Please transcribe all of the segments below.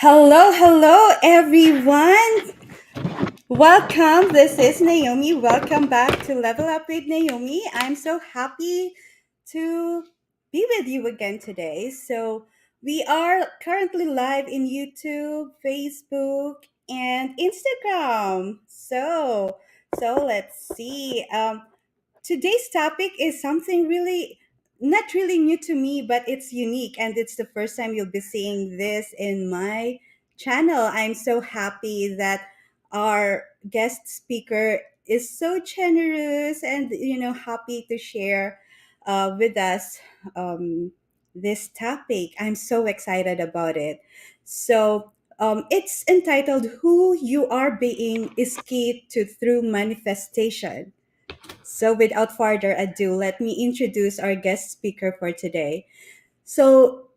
Hello, hello, everyone. Welcome. This is Naomi. Welcome back to Level Up with Naomi. I'm so happy to be with you again today. We are currently live in YouTube, Facebook, and Instagram. Let's see. Today's topic is something really not really new to me, but it's unique, and it's the first time you'll be seeing this in my channel. I'm so happy that our guest speaker is so generous and happy to share with us this topic. I'm so excited about it. It's entitled "Who You Are Being is Key to Through Manifestation." So, without further ado, let me introduce our guest speaker for today. So,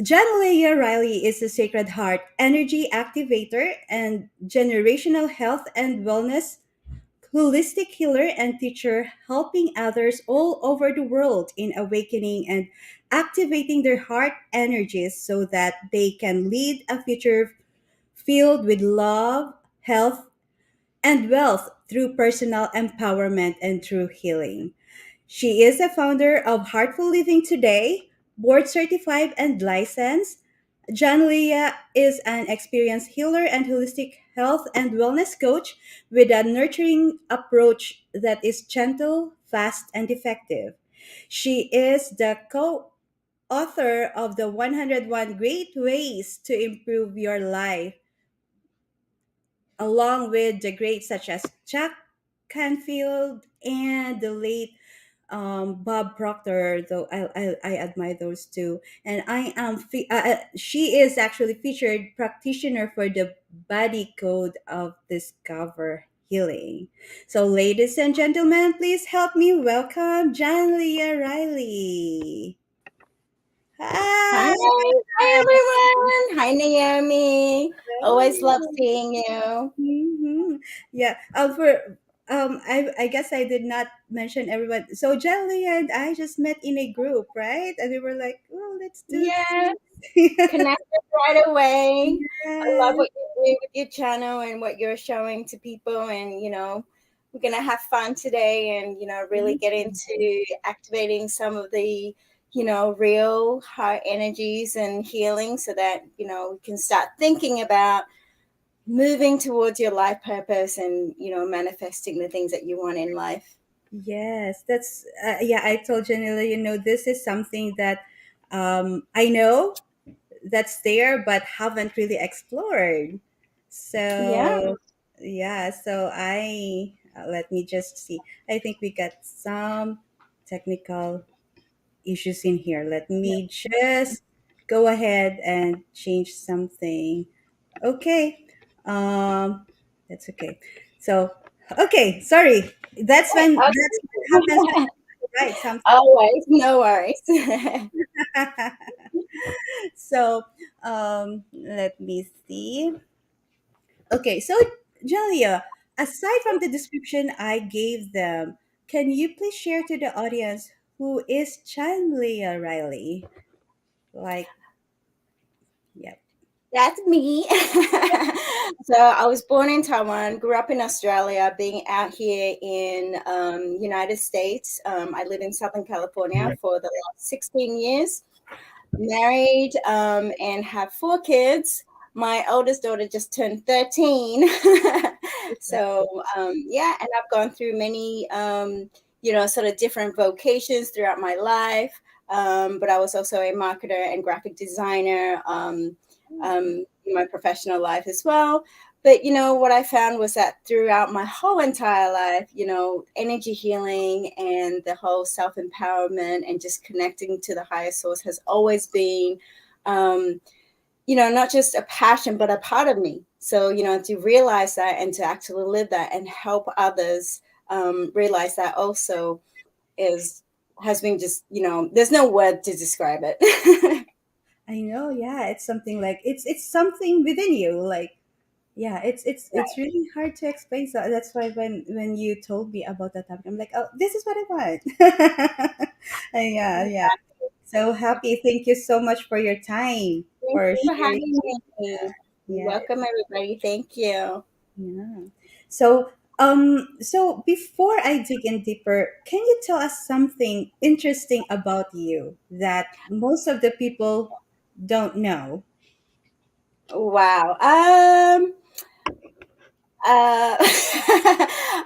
Jen Lau Riley is a Sacred Heart energy activator and generational health and wellness holistic healer and teacher, helping others all over the world in awakening and activating their heart energies so that they can lead a future filled with love, health, and wealth through personal empowerment and true healing. She is the founder of Heartful Living Today, board certified and licensed. John Leah is an experienced healer and holistic health and wellness coach with a nurturing approach that is gentle, fast, and effective. She is the co author of the 101 Great Ways to Improve Your Life, along with the greats such as Jack Canfield and the late Bob Proctor. Though I admire those two, and she is actually featured practitioner for the Body Code of Discover Healing. So, ladies and gentlemen, please help me welcome John Leah Riley. Hi, Hi. hi everyone. Hi Naomi. Always love seeing you. Mhm. Yeah. I guess I did not mention everyone. So Jelly and I just met in a group, right? And we were like, "Oh, let's do Yeah, this." connected right away. I love Yes. what you do with your channel and what you're showing to people. And we're gonna have fun today, and really get into activating some of the real heart energies and healing, so that we can start thinking about moving towards your life purpose and manifesting the things that you want in life. Yes, that's yeah. I told Janila, this is something that I know that's there, but haven't really explored. Yeah. So yeah, so I let me just see. I think we got some technical issues in here. Let me just go ahead and change something. Okay. Um that's okay. So okay, sorry. That's what happens when I write something. Always, no worries. So let me see. Okay, so Julia, aside from the description I gave them, can you please share to the audience who is Chanlia Riley? Like, yeah. That's me. So I was born in Taiwan, grew up in Australia, being out here in United States. I live in Southern California for the last 16 years. Married and have four kids. My oldest daughter just turned 13. So yeah, and I've gone through many sort of different vocations throughout my life. But I was also a marketer and graphic designer in my professional life as well. But what I found was that throughout my whole entire life, energy healing and the whole self empowerment and just connecting to the higher source has always been, um, not just a passion, but a part of me. So, to realize that and to actually live that and help others realize that also is has been just, there's no word to describe it. I know, yeah, it's something like it's something within you. Like, yeah, it's Right. really hard to explain. So that's why when you told me about that topic, I'm like, oh, this is what I want. Yeah, yeah. So happy. Thank you so much for your time. Thank for you for sharing. having me. Yeah, Welcome, everybody. Thank you. yeah. So, so before I dig in deeper, can you tell us something interesting about you that most of the people don't know? Wow.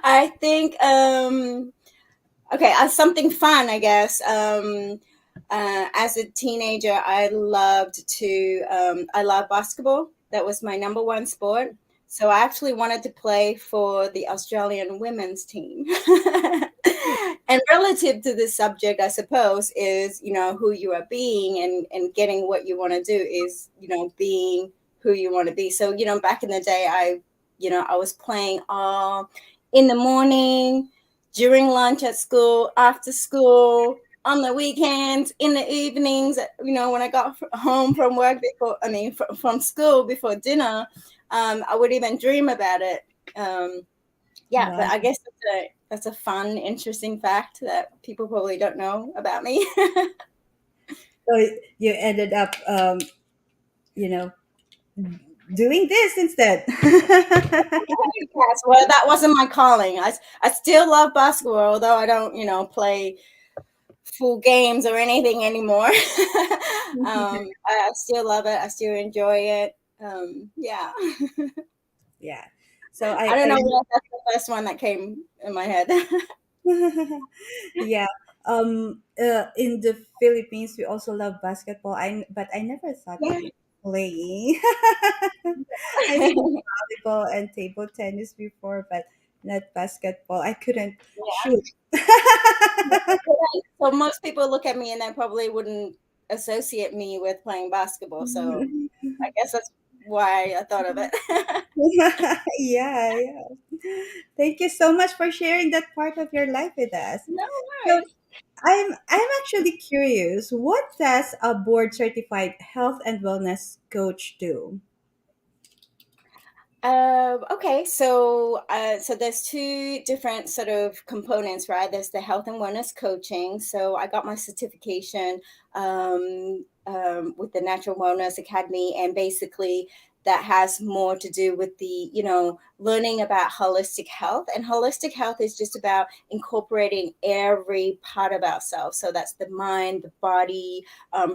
I think okay, something fun, I guess. As a teenager, I love basketball. That was my number one sport. So I actually wanted to play for the Australian women's team. And relative to this subject, I suppose, is, who you are being, and getting what you want to do is, being who you want to be. So, back in the day, I was playing all in the morning, during lunch at school, after school, on the weekends, in the evenings, when I got home from work from school before dinner, I would even dream about it. Yeah, but Wow. I guess that's a fun, interesting fact that people probably don't know about me. So you ended up, you know, doing this instead. Yes, well, that wasn't my calling. I still love basketball, although I don't, play full games or anything anymore. I still love it. I still enjoy it. Yeah. Yeah. So I don't I know why that's the first one that came in my head. yeah. In the Philippines, we also love basketball. But I never thought of Yeah. playing. I played volleyball and table tennis before, but not basketball. I couldn't shoot. So most people look at me and they probably wouldn't associate me with playing basketball. So I guess that's why I thought of it. Yeah, yeah. Thank you so much for sharing that part of your life with us. No So worries. I'm actually curious, what does a board certified health and wellness coach do? Okay, so there's two different sort of components, right? There's the health and wellness coaching. So I got my certification with the Natural Wellness Academy, and basically that has more to do with the, learning about holistic health. And holistic health is just about incorporating every part of ourselves. So that's the mind, the body,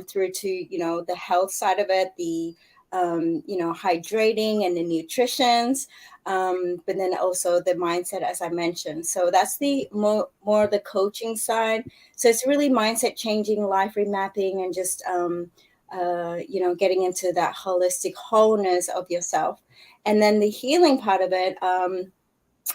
through to, the health side of it, the hydrating and the nutritions, but then also the mindset, as I mentioned. So that's the more the coaching side. So it's really mindset changing, life remapping, and just getting into that holistic wholeness of yourself. And then the healing part of it.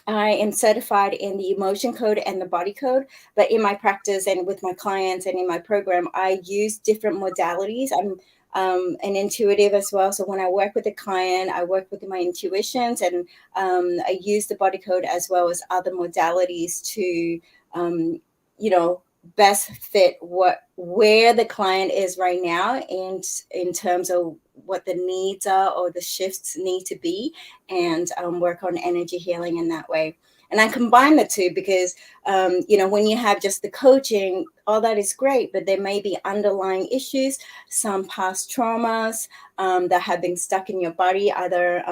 I am certified in the emotion code and the body code, but in my practice and with my clients and in my program, I use different modalities. I'm an intuitive as well. So when I work with a client, I work with my intuitions, and I use the body code as well as other modalities to, um, you know, best fit where the client is right now, and in terms of what the needs are or the shifts need to be, and work on energy healing in that way. And I combine the two because, when you have just the coaching, all that is great, but there may be underlying issues, some past traumas that have been stuck in your body, either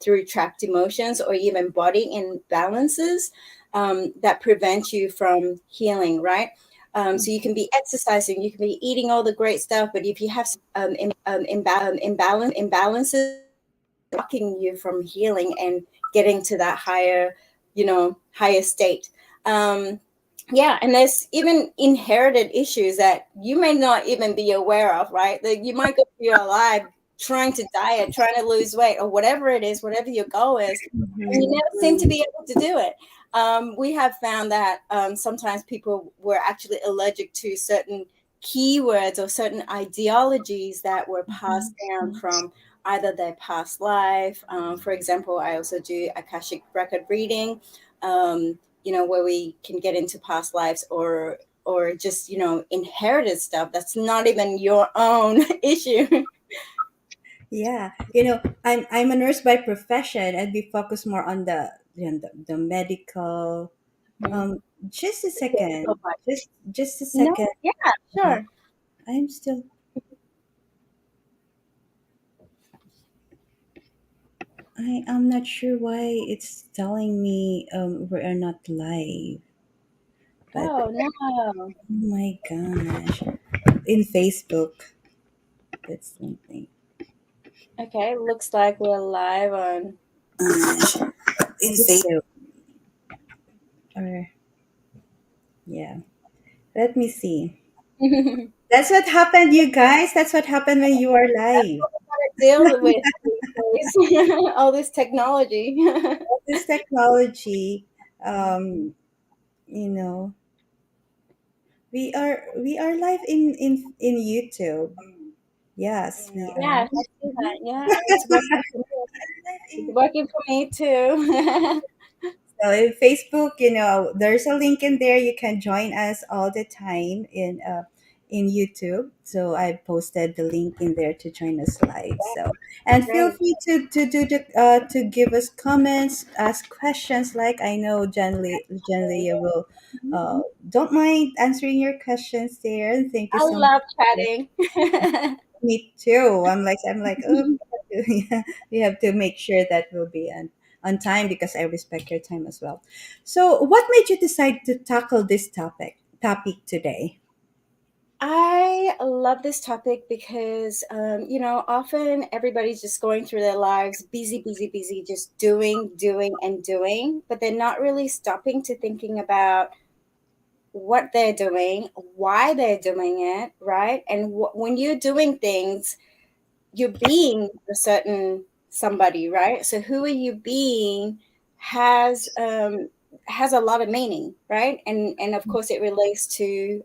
through trapped emotions or even body imbalances that prevent you from healing, right? So you can be exercising, you can be eating all the great stuff, but if you have imbalances blocking you from healing and getting to that higher state. Um, yeah, and there's even inherited issues that you may not even be aware of, right? Like you might go through your life trying to diet, trying to lose weight, or whatever it is, whatever your goal is, and you Mhm. never seem to be able to do it. We have found that sometimes people were actually allergic to certain keywords or certain ideologies that were passed down from either their past life. For example, I also do Akashic record reading, where we can get into past lives, or just inherited stuff that's not even your own issue. Yeah, I'm a nurse by profession, and we focus more on the medical. Um, just a second, just a No, second. yeah, sure. I'm still I am not sure why it's telling me we are not live, but Oh no. oh my gosh. In Facebook, that's something. Okay, looks like we're live on. In Facebook, or yeah. Let me see. That's what happened, you guys. That's what happened when you are live. Deal with these days. All this technology. All this technology, um, you know, we are live in YouTube. Yes, we are. Yeah, I see that. Yeah, it's working for me. It's In working for me too. So in Facebook, there's a link in there. You can join us all the time in YouTube. So I posted the link in there to join us live. So and feel Great. free to give us comments, ask questions. Like I know Jen Leah will don't mind answering your questions there. And thank you I so much. love chatting. Me too. I'm like, oh, yeah, we have to make sure that we'll be on time because I respect your time as well. So, what made you decide to tackle this topic today? I love this topic because, often everybody's just going through their lives, busy, busy, busy, just doing, doing, and doing, but they're not really stopping to thinking about what they're doing, why they're doing it, right? And when you're doing things, you're being a certain somebody, right? So who are you being has has a lot of meaning, right? And of course, it relates to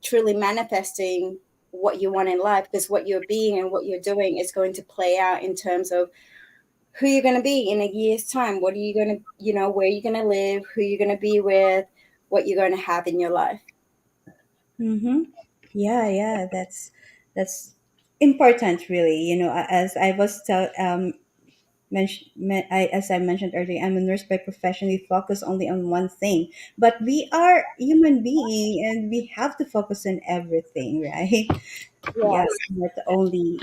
truly manifesting what you want in life, because what you're being and what you're doing is going to play out in terms of who you're going to be in a year's time. What are you going to, where you're going to live, who you're going to be with, what you're going to have in your life. Mm-hmm. Yeah, yeah, that's important, really. As I was as I mentioned earlier, I'm a nurse by profession. We focus only on one thing, but we are human being, and we have to focus on everything, right? Yes, Yes. not only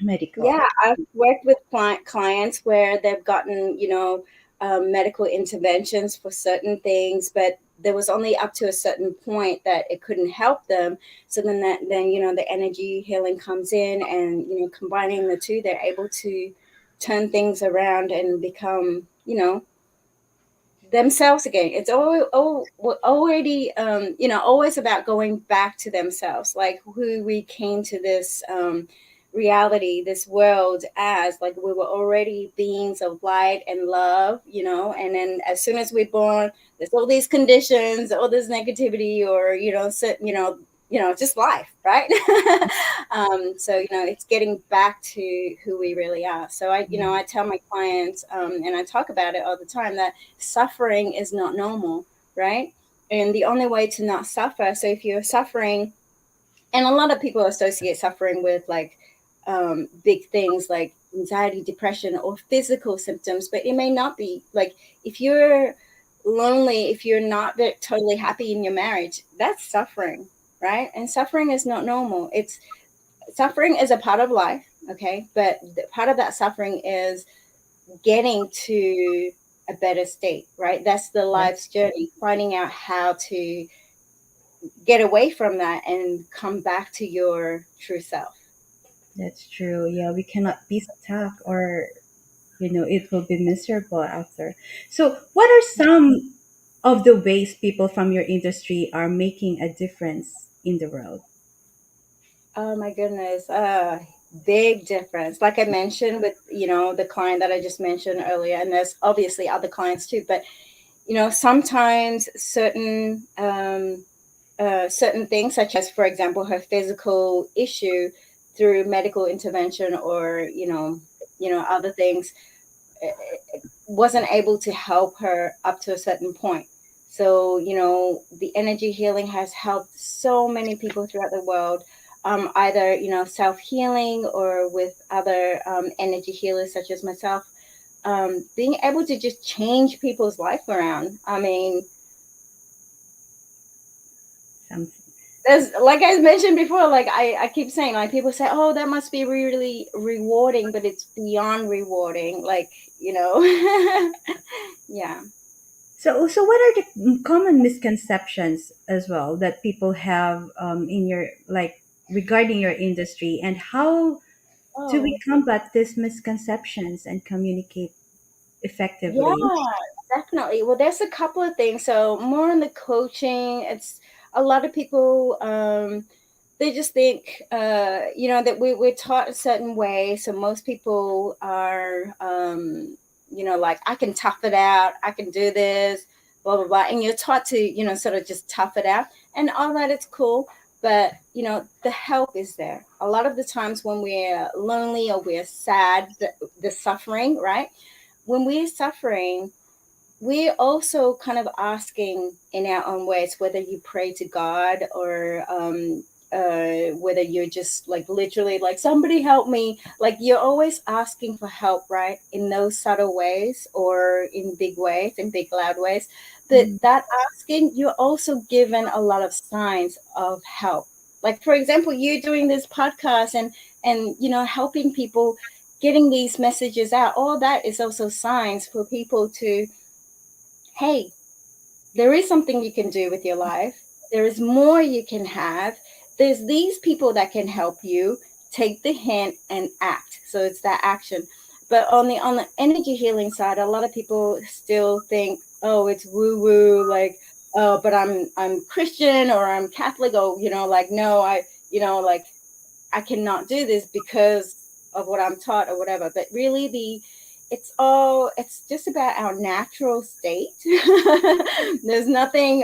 medical. Yeah, I've worked with clients where they've gotten, medical interventions for certain things, but there was only up to a certain point that it couldn't help them. So then the energy healing comes in, and combining the two, they're able to turn things around and become, themselves again. It's already always about going back to themselves, like who we came to this reality, this world as. Like we were already beings of light and love, and then as soon as we're born, there's all these conditions, all this negativity, or just life, right? So it's getting back to who we really are. So I tell my clients, and I talk about it all the time, that suffering is not normal, right? And the only way to not suffer, so if you're suffering, and a lot of people associate suffering with like big things like anxiety, depression, or physical symptoms, but it may not be. Like if you're lonely, if you're not totally happy in your marriage, that's suffering, right? And suffering is not normal. It's Suffering is a part of life, okay, but part of that suffering is getting to a better state, right? That's the That's life's journey, finding out how to get away from that and come back to your true self. that's true. Yeah, we cannot be stuck, or it will be miserable after. So, what are some of the ways people from your industry are making a difference in the world? Oh my goodness. Big difference. Like I mentioned with, the client that I just mentioned earlier, and there's obviously other clients too, but sometimes certain things, such as, for example, her physical issue, through medical intervention, or other things, wasn't able to help her up to a certain point. So the energy healing has helped so many people throughout the world, either self healing, or with other energy healers such as myself, being able to just change people's life around. I mean, Some, As like I mentioned before, like I keep saying, like people say, oh, that must be really rewarding, but it's beyond rewarding. Like, you know, yeah. So what are the common misconceptions as well that people have in your like regarding your industry, and how do we Oh, combat these misconceptions and communicate yeah, effectively? definitely. Well, there's a couple of things. So more on the coaching, it's a lot of people they just think that we're taught a certain way. So most people are like, I can tough it out, I can do this, blah blah blah. And you're taught to, sort of just tough it out. And all that, it's cool. But the help is there. A lot of the times when we're lonely or we're sad, the suffering, right? When we're suffering, we're also kind of asking in our own ways, whether you pray to God or whether you're just like literally like, somebody help me. Like, you're always asking for help, right? In those subtle ways or in big ways, in big loud ways. But Mhm. that asking, you're also given a lot of signs of help. Like, for example, you doing this podcast and helping people, getting these messages out, all that is also signs for people to, hey, there is something you can do with your life. There is more you can have. There's these people that can help you. Take the hint and act. So it's that action. But on the energy healing side, a lot of people still think, oh, it's woo woo, like, oh, but I'm Christian or I'm Catholic, or like, no, like, I cannot do this because of what I'm taught or whatever. But really, it's just about our natural state. There's nothing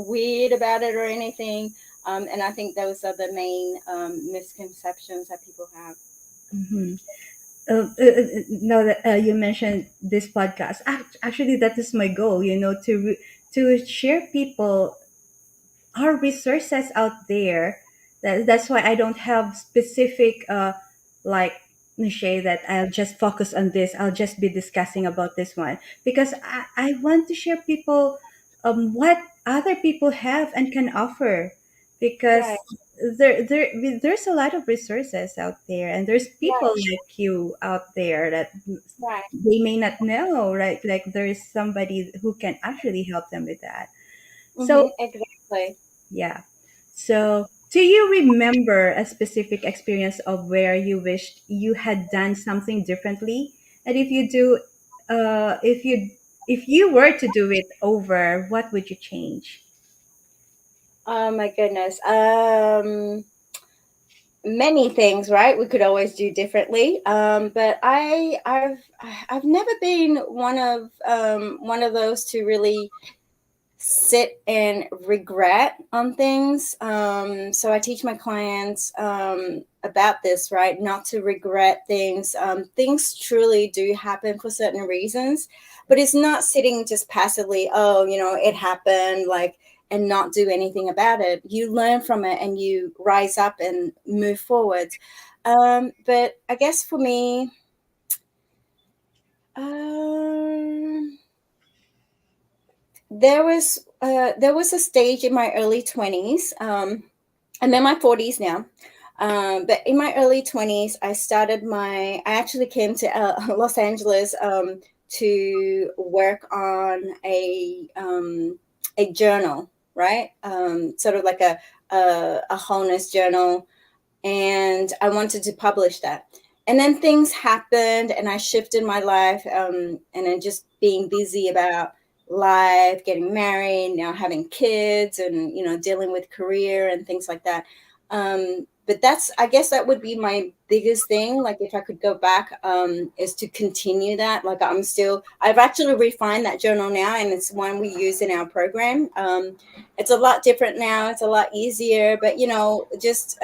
weird about it or anything. And I think those are the main misconceptions that people have. Mhm. Now that you mentioned this podcast, actually, that is my goal. To share people our resources out there. That's why I don't have specific like niche that I'll just focus on this. I'll just be discussing about this one because I want to share people what other people have and can offer, Right, because there's a lot of resources out there, and there's people right, like you out there that right. they may not know, right? Like there's somebody who can actually help them with that. So Exactly. yeah. So, do you remember a specific experience of where you wished you had done something differently? And if you do, if you were to do it over, what would you change? Oh my goodness. Many things, right? We could always do differently. But I've never been one of those to really sit and regret on things. So I teach my clients about this, right? Not to regret things. Things truly do happen for certain reasons, but it's not sitting just passively, oh, it happened, like, and not do anything about it. You learn from it and you rise up and move forward. But I guess for me, um, there was a stage in my early 20s. I'm in my 40s now. But in my early 20s, I actually came to Los Angeles to work on a journal, right? Sort of like a wholeness journal, and I wanted to publish that. And then things happened, and I shifted my life, and then just being busy about life, getting married, now having kids, and dealing with career and things like that. But I guess that would be my biggest thing. Like, if I could go back, is to continue that. Like, I've actually refined that journal now, and it's one we use in our program. It's a lot different now. It's a lot easier, but just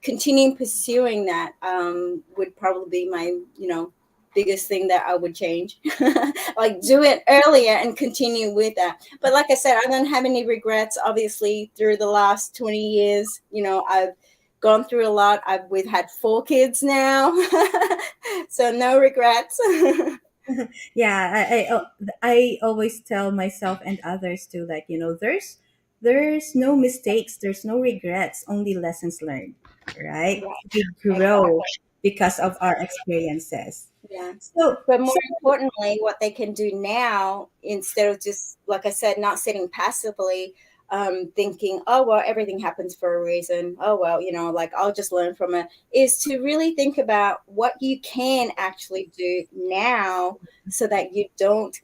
continuing pursuing that would probably be my biggest thing that I would change. Like, do it earlier and continue with that. But like I said, I don't have any regrets. Obviously, through the last 20 years, I've gone through a lot. We've had 4 kids now. So no regrets. Yeah, I always tell myself and others too, like, there's there's no mistakes, there's no regrets, only lessons learned, right? Right. We grow Exactly. because of our experiences. Yeah. So, But more so importantly, what they can do now, instead of just, like I said, not sitting passively, thinking, oh, well, everything happens for a reason. Oh, well, like I'll just learn from it, is to really think about what you can actually do now so that you don't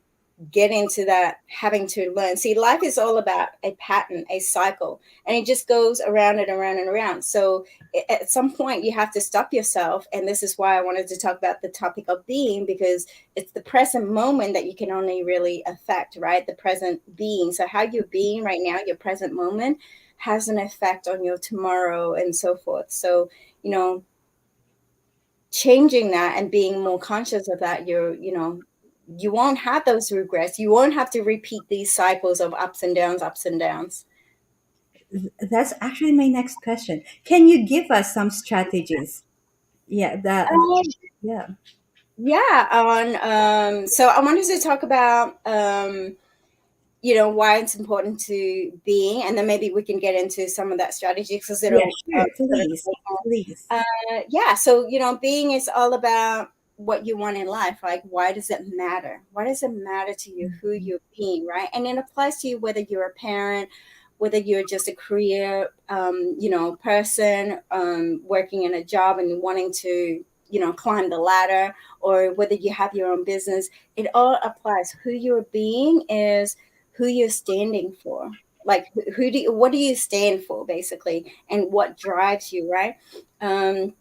get into that having to learn. See, life is all about a pattern, a cycle, and it just goes around and around and around. So at some point, you have to stop yourself. And this is why I wanted to talk about the topic of being, because it's the present moment that you can only really affect, right? The present being. So, how you're being right now, your present moment, has an effect on your tomorrow and so forth. So, you know, changing that and being more conscious of that, you won't have those regrets. You won't have to repeat these cycles of ups and downs, ups and downs. that's actually my next question. Can you give us some strategies? Yeah, Um, yeah. yeah, on so I wanted to talk about why it's important to being, and then maybe we can get into some of that strategy because Yeah, it'll sure. sort of Please. Please. yeah, so being is all about what you want in life. Like, why does it matter? Why does it matter to you who you're being, right? And it applies to you whether you're a parent, whether you're just a career, person, working in a job and wanting to, climb the ladder, or whether you have your own business. It all applies. Who you're being is who you're standing for. Like, what do you stand for, basically, and what drives you, right? Um,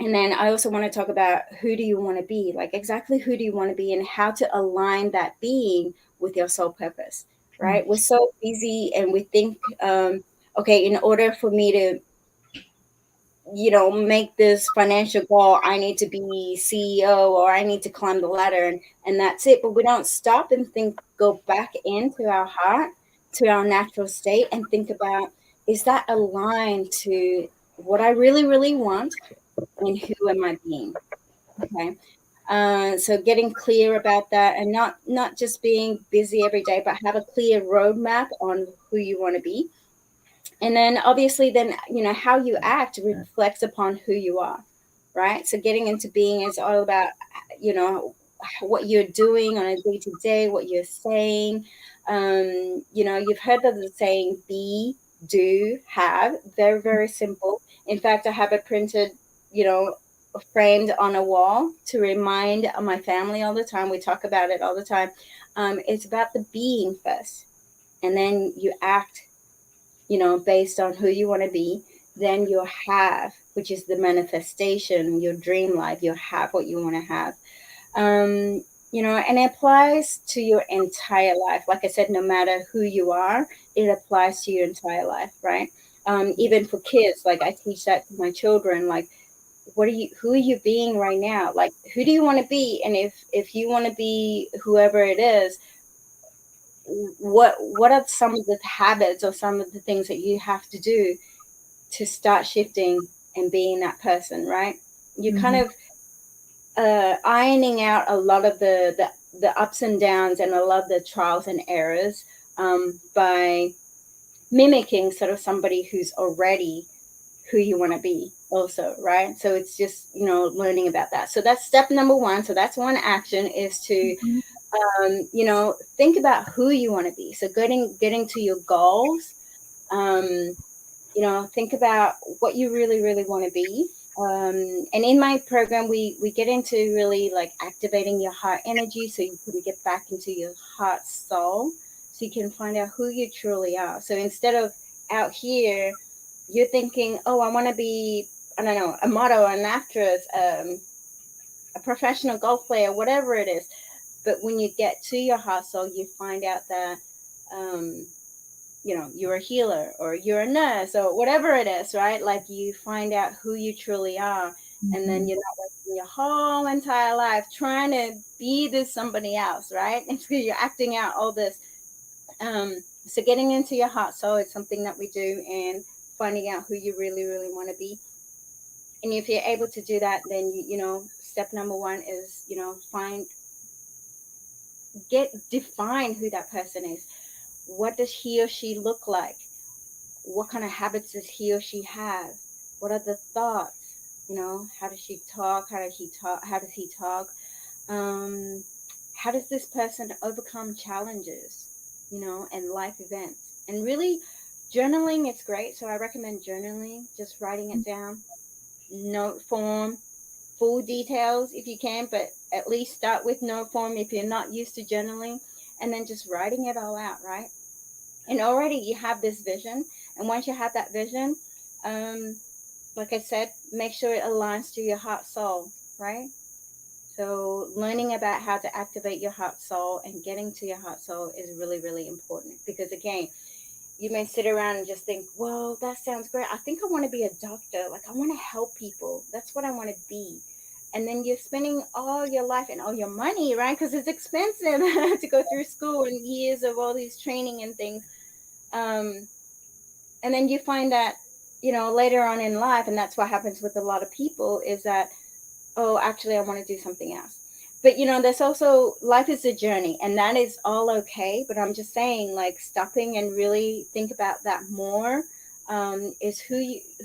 and then I also want to talk about who do you want to be? Like, exactly who do you want to be, and how to align that being with your soul purpose, right? We're so busy and we think, okay, in order for me to, make this financial goal, I need to be CEO, or I need to climb the ladder, and that's it. But we don't stop and think, go back into our heart, to our natural state, and think about, is that aligned to what I really, really want? And who am I being? Okay. So getting clear about that, and not just being busy every day, but have a clear roadmap on who you want to be. And then obviously, then, how you act reflects upon who you are, right? So getting into being is all about, you know, what you're doing on a day to day, what you're saying. You've heard of the saying, be, do, have. Very, very simple. In fact, I have it printed, you know, framed on a wall to remind my family all the time. We talk about it all the time. It's about the being first, and then you act, based on who you want to be. Then you'll have, which is the manifestation, your dream life. You'll have what you want to have. And it applies to your entire life. Like I said, no matter who you are, it applies to your entire life, right? Even for kids, like I teach that to my children, like, who are you being right now? Like, who do you want to be? And if you want to be whoever it is, what are some of the habits or some of the things that you have to do to start shifting and being that person, right? You kind Mhm. of ironing out a lot of the ups and downs and a lot of the trials and errors, by mimicking sort of somebody who's already who you want to be also, right? So it's just, learning about that. So that's step number one. So that's one action, is to think about who you want to be. So getting to your goals. um, think about what you really, really want to be. And in my program, we get into really like activating your heart energy, so you can get back into your heart soul, so you can find out who you truly are. So instead of out here, you're thinking, oh, I want to be, I don't know, a model, an actress, a professional golf player, whatever it is. But when you get to your heart soul, you find out that, um, you're a healer, or you're a nurse, or whatever it is, right? Like, you find out who you truly are, and then Mhm. you're not wasting your whole entire life trying to be this somebody else, right? And so you're acting out all this. So getting into your heart soul is something that we do, and finding out who you really, really want to be. And if you're able to do that, then step number one is, define who that person is. What does he or she look like? what kind of habits does he or she have? What are the thoughts? How does she talk? How does he talk? How does he talk? Um, how does this person overcome challenges, and life events? And really, journaling is great. So I recommend journaling, just writing it down, note form, full details if you can, but at least start with note form if you're not used to journaling, and then just writing it all out, right? And already you have this vision. And once you have that vision, um, like I said, make sure it aligns to your heart soul, right? So learning about how to activate your heart soul and getting to your heart soul is really, really important. Because again, you may sit around and just think, well, that sounds great. I think I want to be a doctor. Like, I want to help people. That's what I want to be. And then you're spending all your life and all your money, right? Because it's expensive to go through school and years of all these training and things. Um, and then you find that, later on in life, and that's what happens with a lot of people, is that, oh, actually, I want to do something else. But there's also, life is a journey, and that is all okay. But I'm just saying, like, stopping and really think about that more, is who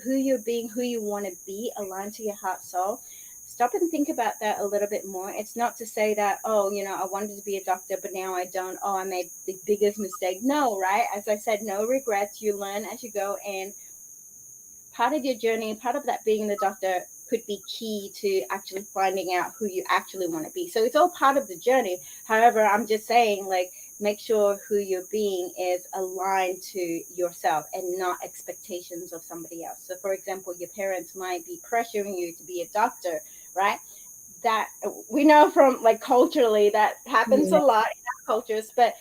you're being, who you want to be, aligned to your heart soul. Stop and think about that a little bit more. It's not to say that, oh, I wanted to be a doctor, but now I don't. Oh, I made the biggest mistake. No, right? As I said, no regrets. You learn as you go, and part of your journey, part of that being the doctor could be key to actually finding out who you actually want to be. So it's all part of the journey. However, I'm just saying, like, make sure who you're being is aligned to yourself and not expectations of somebody else. So, for example, your parents might be pressuring you to be a doctor, right? That we know from, like, culturally, that happens a Yeah. lot in our cultures, but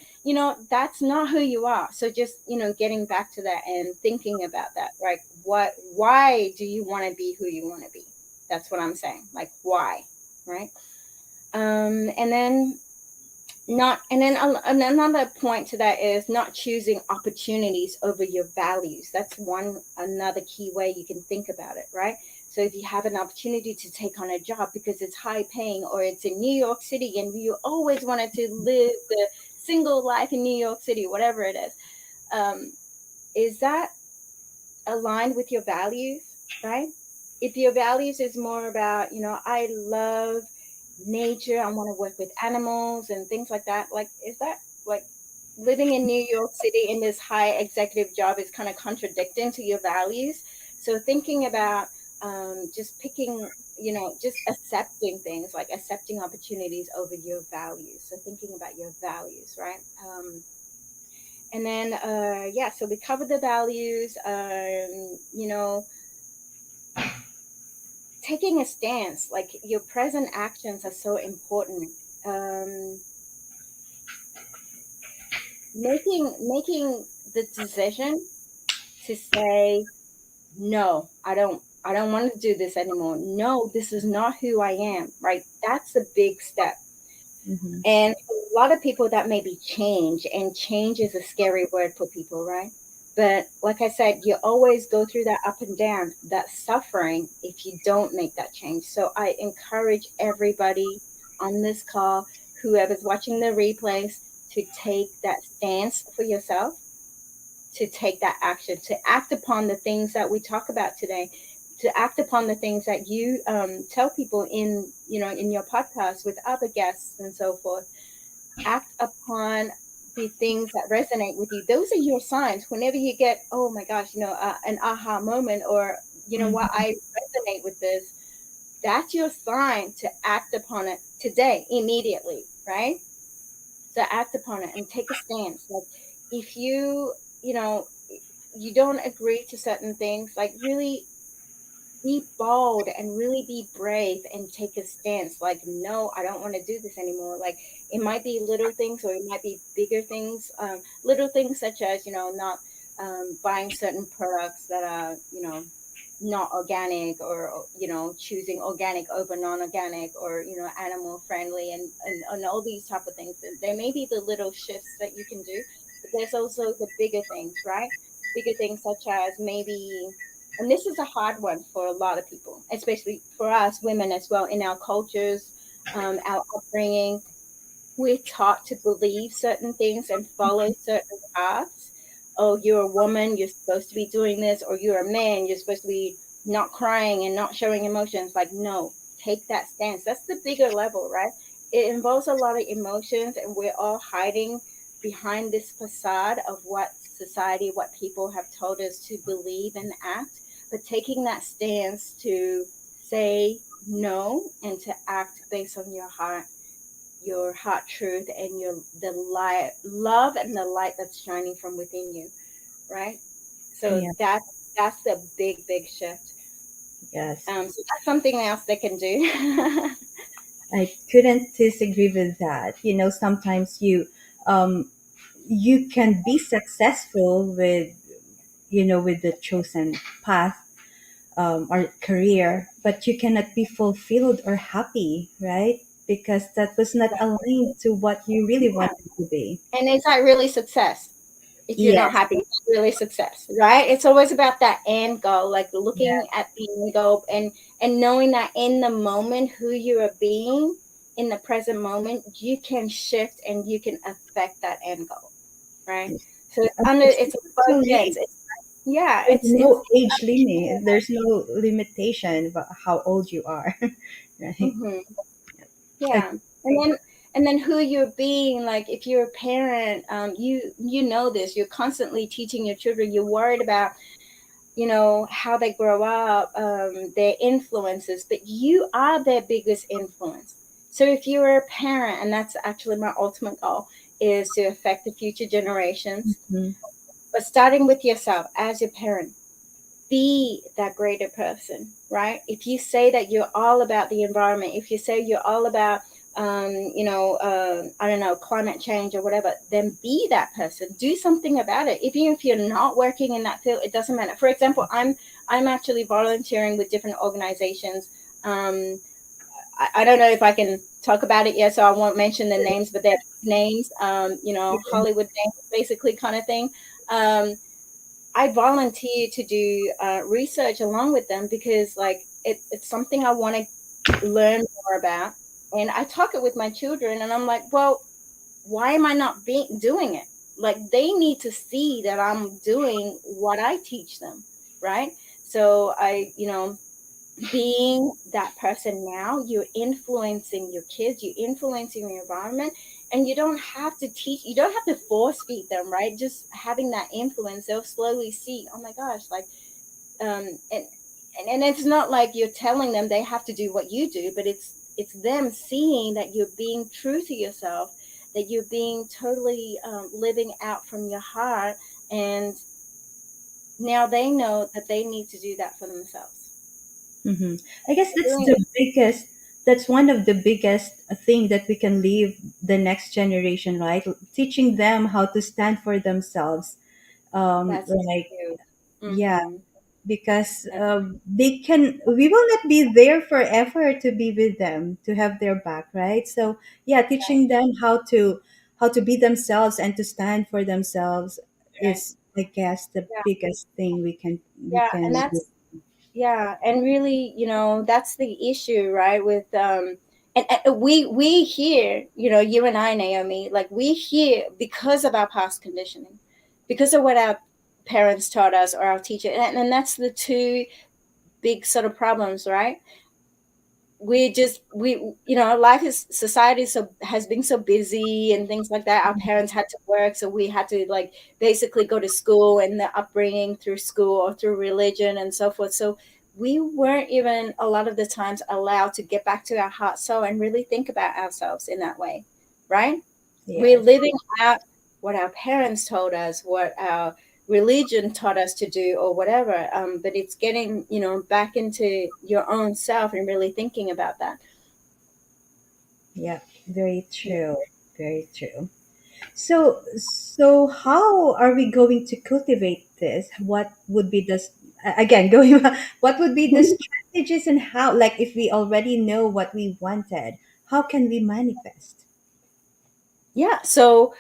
that's not who you are. So just getting back to that and thinking about that, right? Why do you want to be who you want to be? That's what I'm saying, like, why, right? And then not and then and another point to that is not choosing opportunities over your values. That's one another key way you can think about it, right? So if you have an opportunity to take on a job because it's high paying, or it's in New York City and you always wanted to live the single life in New York City, whatever it um, is that aligned with your values, right? If your values is more about, I love nature, I want to work with animals and things like that, like, is that, like, living in New York City in this high executive job is kind of contradicting to your values? So thinking about, just picking, just accepting things, like accepting opportunities over your values. So thinking about your values, right? And then, yeah, so we covered the values. Taking a stance, like, your present actions are so important. Um, making the decision to say, no, I don't want to do this anymore. No, this is not who I am, right? That's a big step. Hmm. And for a lot of people, that may be change, and change is a scary word for people, right? But like I said, you always go through that up and down, that suffering, if you don't make that change. So I encourage everybody on this call, whoever's watching the replays, to take that stance for yourself, to take that action, to act upon the things that we talk about today, to act upon the things that you tell people in, in your podcast with other guests and so forth. Act upon the things that resonate with you. Those are your signs. Whenever you get, oh my gosh, an aha moment, or, what, Hmm. I resonate with this, that's your sign to act upon it today, immediately, right? So act upon it and take a stance. Like, if you know, you don't agree to certain things, like, really be bold and really be brave and take a stance, like, no, I don't want to do this anymore. Like, it might be little things, or it might be bigger things. Little things such as, not buying certain products that are, not organic, or, choosing organic over non-organic, or, animal friendly, and all these type of things. There may be the little shifts that you can do, but there's also the bigger things, right? Bigger things such as, maybe, and this is a hard one for a lot of people, especially for us women as well, in our cultures, our upbringing. We're taught to believe certain things and follow certain paths. oh, you're a woman, you're supposed to be doing this, or you're a man, you're supposed to be not crying and not showing emotions. Like, no, take that stance. That's the bigger level, right? It involves a lot of emotions, and we're all hiding behind this facade of what society, what people have told us to believe and act. But taking that stance to say no and to act based on your heart truth, and your the light, love, and the light that's shining from within you, right? So Yeah. that's the big shift. Yes. So that's something else they can do. I couldn't disagree with that. Sometimes um, you can be successful with the chosen path, or career, but you cannot be fulfilled or happy, right? Because that was not aligned to what you really Yeah. wanted to be. And is that really success? If you're not Yes. happy, it's not really success, right? It's always about that end goal, like Yeah. looking at the end goal, and knowing that in the moment who you are being in the present moment, you can shift and you can affect that end goal, right? So It's it's not too both ends. late. Yeah, There's it's no age limit. There's no limitation about how old you are, right? hmm Okay. yeah. And then who you're being, like if you're a parent, you know this, you're constantly teaching your children, you're worried about how they grow up, their influences, but you are their biggest influence. So if you're a parent, and that's actually my ultimate goal, is to affect the future generations, Mhm. but starting with yourself as your parent, be that greater person, right? If you say that you're all about the environment, if you say you're all about, I don't know, climate change or whatever, then be that person. Do something about it. Even if you're not working in that field, it doesn't matter. For example, I'm actually volunteering with different organizations. Um, I don't know if I can talk about it yet, so I won't mention the names, but they're names, Hollywood names, basically, kind of thing. Um, I volunteer to do research along with them because, like, it's something I want to learn more about, and I talk it with my children, and I'm like, well, why am I not doing it? Like, they need to see that I'm doing what I teach them, right? So being that person now, you're influencing your kids, you're influencing your environment, and you don't have to force feed them, right? Just having that influence, they'll slowly see, oh my gosh, like, and it's not like you're telling them they have to do what you do, but it's them seeing that you're being true to yourself, that you're being totally living out from your heart, and now they know that they need to do that for themselves. Hmm. I guess that's Doing the biggest. That's one of the biggest thing that we can leave the next generation, right? Teaching them how to stand for themselves. That's Like, cute. yeah, Mm-hmm. because we will not be there forever to be with them, to have their back, right? So yeah, teaching them how to be themselves and to stand for themselves Right. is, I guess, the Yeah. biggest thing we Yeah. And can do. that's, yeah. And really, that's the issue, right? With, and we hear, you and I, Naomi, like we hear because of our past conditioning, because of what our parents taught us or our teacher. And that's the two big sort of problems, right? Life is, society so has been so busy and things like that. Our parents had to work, so we had to, like, basically go to school, and the upbringing through school or through religion and so forth. So we weren't even a lot of the times allowed to get back to our heart soul and really think about ourselves in that way, right? We're Yes. living out what our parents told us, what our religion taught us to do, or whatever. But it's getting, back into your own self and really thinking about that. Yeah, very Yeah. true. Very true. So how are we going to cultivate this? What would be again, going what would be the strategies, and how, like, if we already know what we wanted, how can we manifest? Yeah. So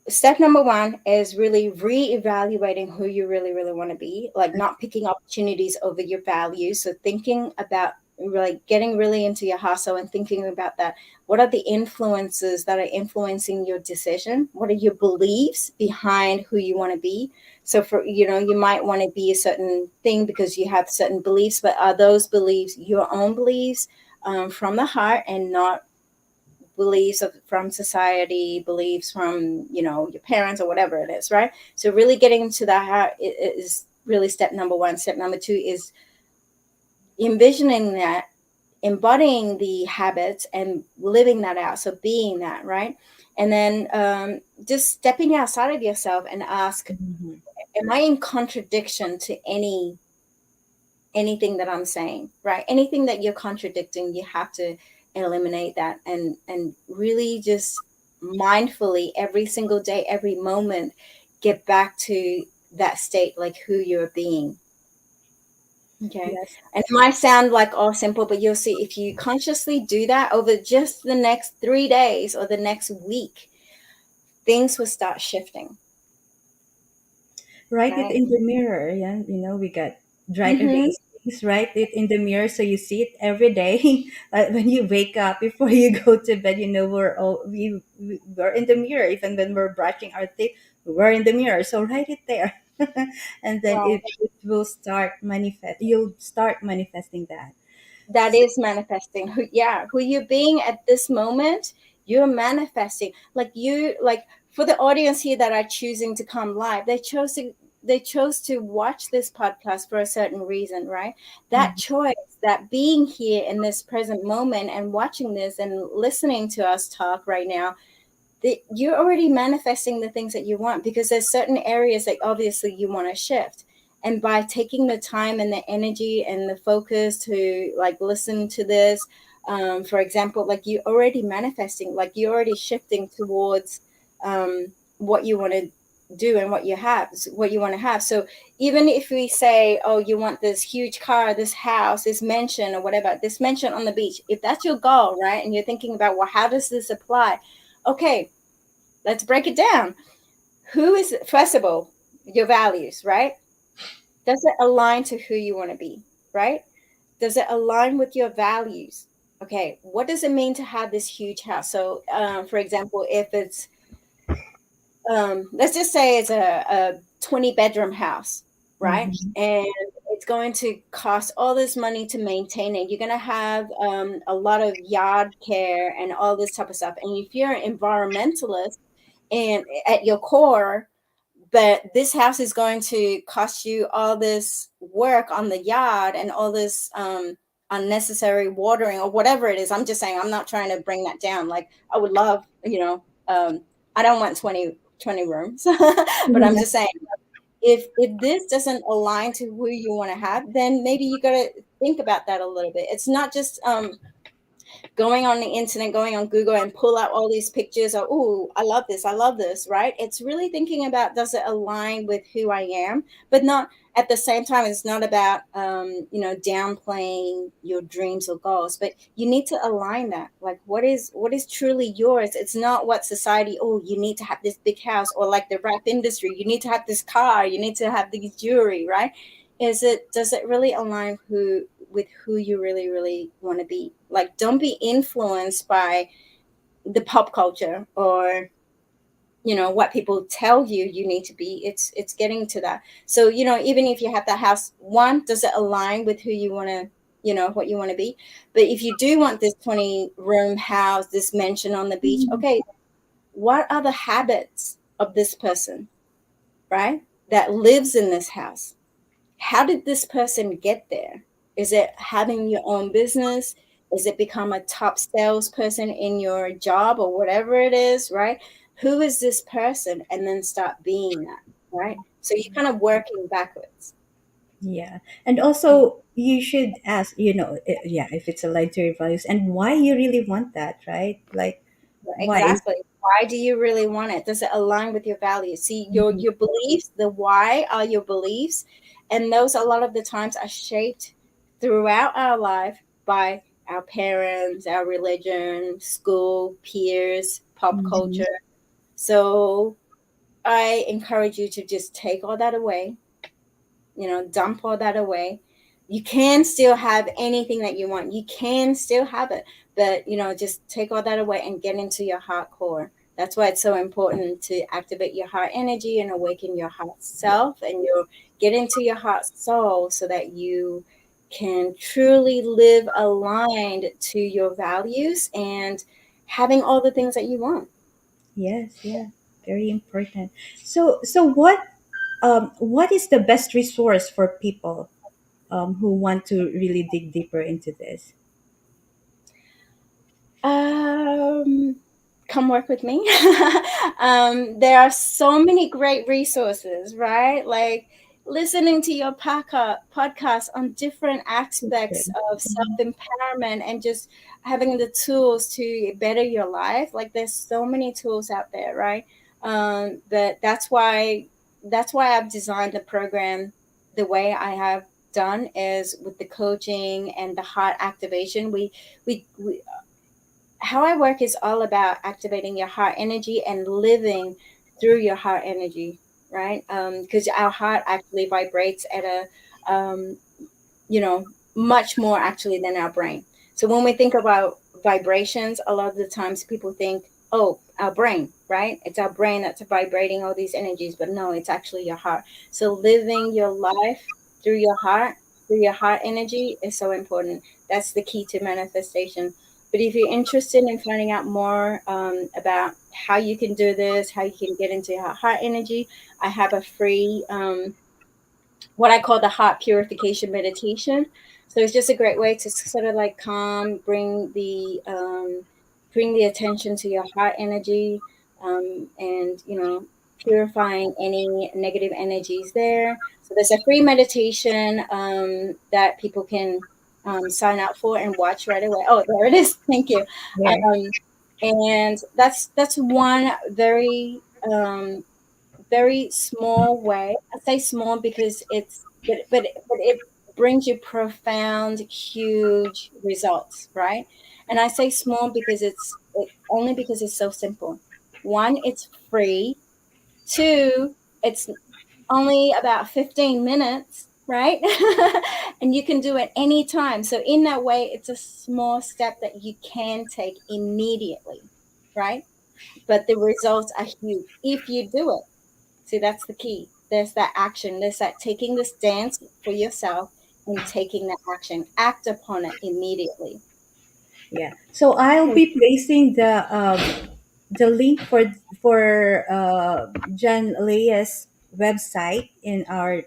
step number one is really reevaluating who you really, really want to be, like not picking opportunities over your values. So thinking about like getting really into your hustle and thinking about that. What are the influences that are influencing your decision? What are your beliefs behind who you want to be? So for, you might want to be a certain thing because you have certain beliefs, but are those beliefs your own beliefs, from the heart, and not beliefs from society, beliefs from, your parents or whatever it is, right? So really getting to that heart is really step number one. Step number two is envisioning that, embodying the habits and living that out, so being that, right? And then just stepping outside of yourself and ask, Mhm. am I in contradiction to anything that I'm saying, right? Anything that you're contradicting, you have to eliminate that, and really just mindfully every single day, every moment, get back to that state, like who you're being. Okay. Yes. And it might sound like all simple, but you'll see if you consciously do that over just the next 3 days or the next week, things will start shifting. Write it Right. in the mirror. Yeah, we got dry Mm-hmm. erasings. Write it in the mirror so you see it every day. When you wake up, before you go to bed, we're in the mirror. Even when we're brushing our teeth, we're in the mirror. So write it there, and then it will start manifest. You'll start manifesting that. That So, is manifesting who you're being at this moment. You're manifesting, like for the audience here that are choosing to come live, they chose to watch this podcast for a certain reason, right? That mhm, choice, that being here in this present moment and watching this and listening to us talk right now, you're already manifesting the things that you want, because there's certain areas that obviously you want to shift. And by taking the time and the energy and the focus to like listen to this, for example, like you're already manifesting, like you're already shifting towards what you want to do and what you want to have. So even if we say, oh, you want this huge car, this house, this mansion, or whatever, this mansion on the beach, if that's your goal, right, and you're thinking about, well, how does this apply? Okay, let's break it down. Who is, first of all, your values, right? Does it align to who you want to be, right? Does it align with your values? Okay, what does it mean to have this huge house? So, for example, if it's, let's just say it's a 20-bedroom house, right? mhm, And it's going to cost all this money to maintain it. You're going to have a lot of yard care and all this type of stuff. And if you're an environmentalist and at your core, but this house is going to cost you all this work on the yard and all this unnecessary watering or whatever it is. I'm just saying, I'm not trying to bring that down. Like, I would love, I don't want 20 rooms, but I'm mhm. just saying, if this doesn't align to who you want to have, then maybe you got to think about that a little bit. It's not just going on the internet, going on Google and pull out all these pictures of, oh, I love this, right? It's really thinking about, does it align with who I am? But not at the same time, it's not about, downplaying your dreams or goals, but you need to align that. Like, what is truly yours? It's not what society, oh, you need to have this big house, or like the rap industry, you need to have this car, you need to have these jewelry, right? Does it really align with who you really, really want to be? Like, don't be influenced by the pop culture, or what people tell you need to be. It's getting to that. So, even if you have that house, one, does it align with who you want to, what you want to be? But if you do want this 20-room house, this mansion on the beach, okay, what are the habits of this person, right, that lives in this house? How did this person get there? Is it having your own business? Is it become a top salesperson in your job or whatever it is, right? Who is this person? And then start being that, right? So you're kind of working backwards. Yeah. And also, you should ask, yeah, if it's aligned to your values and why you really want that, right? Like, why? Exactly. Why do you really want it? Does it align with your values? See, your Mhm, your beliefs, the why are your beliefs, and those a lot of the times are shaped throughout our life by our parents, our religion, school, peers, pop mhm, culture. So I encourage you to just take all that away, dump all that away. you can still have anything that you want. You can still have it, but just take all that away and get into your heart core. That's why it's so important to activate your heart energy and awaken your heart self, and you get into your heart soul so that you can truly live aligned to your values and having all the things that you want. Yes, yeah, very important. So what is the best resource for people who want to really dig deeper into this? Um, Come work with me. There are so many great resources, right? Like listening to your podcast on different aspects Okay. of self empowerment and just having the tools to better your life. Like there's so many tools out there, right? But that's why I've designed the program the way I have done, is with the coaching and the heart activation. We how I work is all about activating your heart energy and living through your heart energy, right? Because our heart actually vibrates at a, um, you know, much more actually than our brain. So when we think about vibrations, a lot of the times people think, oh, our brain, right? It's our brain that's vibrating all these energies, but no, it's actually your heart. So living your life through your heart, through your heart energy is so important. That's the key to manifestation. But if you're interested in finding out more about how you can do this, how you can get into your heart energy, I have a free what I call the heart purification meditation. So it's just a great way to sort of like calm, bring the attention to your heart energy, and purifying any negative energies there. So there's a free meditation that people can sign up for and watch right away. Oh, there it is. Thank you. There. Um, and that's one very small way. I say small because but it brings you profound, huge results, right? And I say small because only because it's so simple. One, it's free. Two, it's only about 15 minutes, right? And you can do it anytime. So in that way, it's a small step that you can take immediately, right? But the results are huge if you do it. See, that's the key. There's that action. There's that taking the stance for yourself and taking the action. Act upon it immediately. Yeah. So I'll be placing the link for John Leah's website in our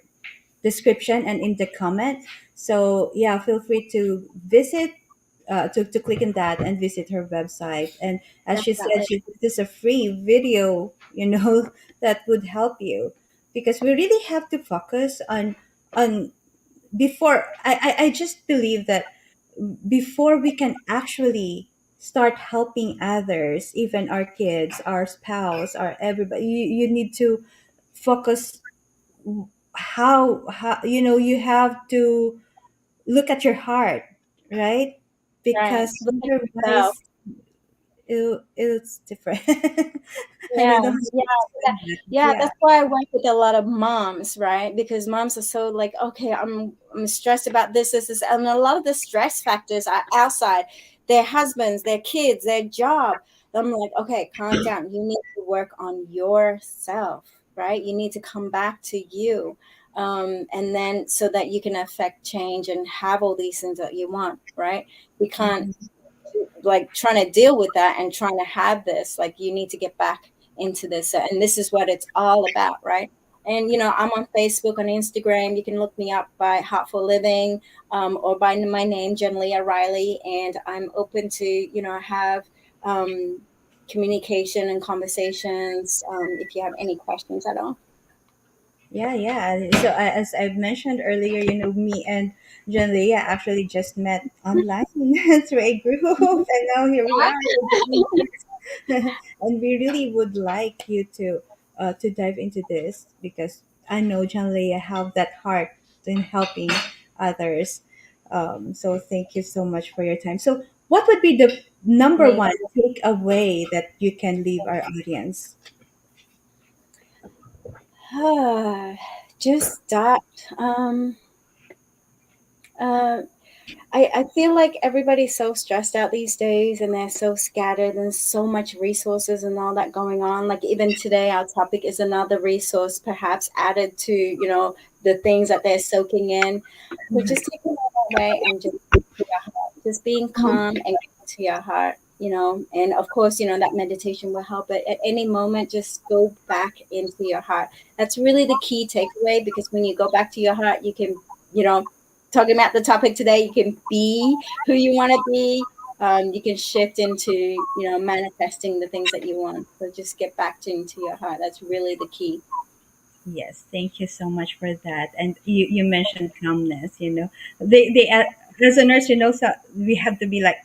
description and in the comment. So yeah, feel free to visit, to click on that and visit her website. And as she said, Definitely. this is a free video, that would help you, because we really have to focus on before. I just believe that before we can actually start helping others, even our kids, our spouse, our everybody, you need to focus. How you have to look at your heart, right? Right. Because Look at yourself. otherwise it's different. I Yeah, don't know how yeah, to explain that. yeah. Yeah. That's why I work with a lot of moms, right? Because moms are so like, okay, I'm stressed about this, and a lot of the stress factors are outside their husbands, their kids, their job. I'm like, okay, calm down. You need to work on yourself, right? You need to come back to you, and then so that you can affect change and have all these things that you want, right? We can't Mhm. like trying to deal with that and trying to have this, like you need to get back into this, and this is what it's all about, right? And I'm on Facebook, on Instagram. You can look me up by Heartful Living, or by my name, Jen Leah Riley, and I'm open to have um, communication and conversations, if you have any questions at all. Yeah, yeah. So as I've mentioned earlier, me and John Leah actually just met online through a group, and now here we are. And we really would like you to dive into this, because I know John Leah have that heart in helping others. So thank you so much for your time. So what would be the number Me one takeaway that you can leave our audience? too. Just start. Uh, I feel like everybody's so stressed out these days and they're so scattered and so much resources and all that going on. Like even today, our topic is another resource perhaps added to, the things that they're soaking in. But just taking that away and just being calm and going to your heart, and of course, that meditation will help. But at any moment, just go back into your heart. That's really the key takeaway, because when you go back to your heart, you can, talking about the topic today, you can be who you want to be. You can shift into, manifesting the things that you want. So just get back into your heart. That's really the key. Yes, thank you so much for that. And you mentioned calmness. They as a nurse, so we have to be like,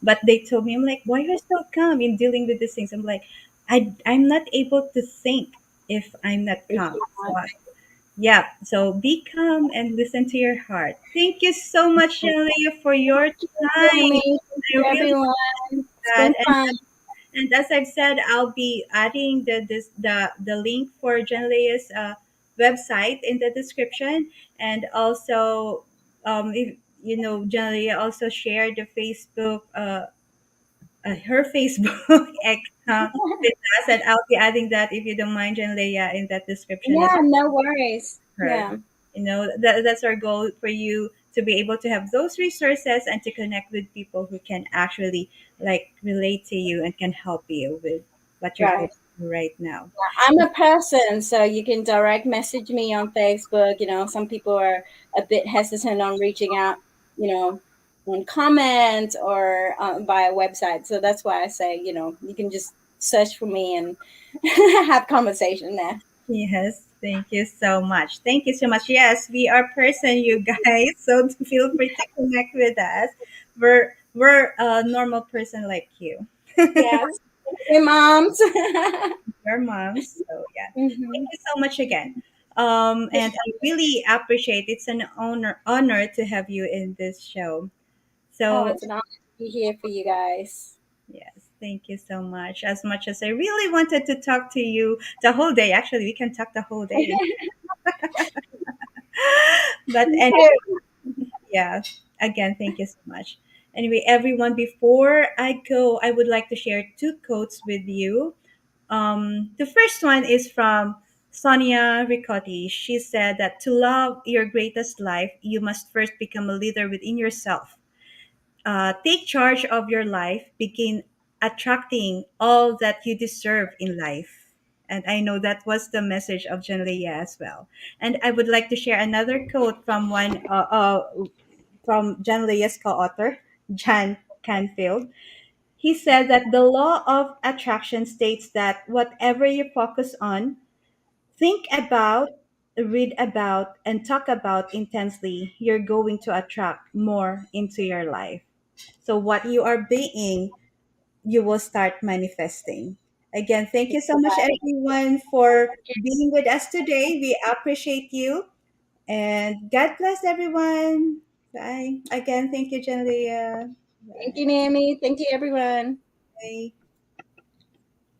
but they told me, I'm like, why you're so calm in dealing with these things? I'm like, I'm not able to think if I'm not calm. So yeah, so be calm and listen to your heart. Thank you so much, Shelia, for your time. Amy, thank I you, really everyone. like It's that. been fun. And as I've said, I'll be adding the link for Jen Leia's website in the description, and also if Jen Leia also shared the Facebook her Facebook account with us, and I'll be adding that if you don't mind, Jen Leia, in that description as Yeah, no worries. her. Yeah. That's our goal for you to be able to have those resources and to connect with people who can actually like relate to you and can help you with what you're going Right. through right now. I'm a person, so you can direct message me on Facebook. Some people are a bit hesitant on reaching out, on comments or via website. So that's why I say, you can just search for me and have conversation there. Yes, thank you so much. Thank you so much. Yes, we are person, you guys. So feel free to connect with us. We're a normal person like you. Yes. Hey, moms. Your moms. So yeah. Thank Hmm. you so much again. And I really appreciate it's an honor to have you in this show. Oh, So it's an honor to be here for you guys. yes, thank you so much. As much as I really wanted to talk to you the whole day, actually we can talk the whole day. But Me anyway, too. yeah, again, thank you so much. Anyway, everyone, before I go, I would like to share two quotes with you. The first one is from Sonia Ricotti. She said that to love your greatest life, you must first become a leader within yourself. Take charge of your life, begin attracting all that you deserve in life. And I know that was the message of Jen Leah as well. And I would like to share another quote from Jen Leah's co-author, Jan Canfield. He said that the law of attraction states that whatever you focus on, think about, read about, and talk about intensely, you're going to attract more into your life. So, what you are being, you will start manifesting. Again, thank you so much, everyone, for being with us today. We appreciate you. And God bless everyone. Bye. Again, thank you, Jalia. Thank you, Bye. Naomi. Thank you, everyone. Bye.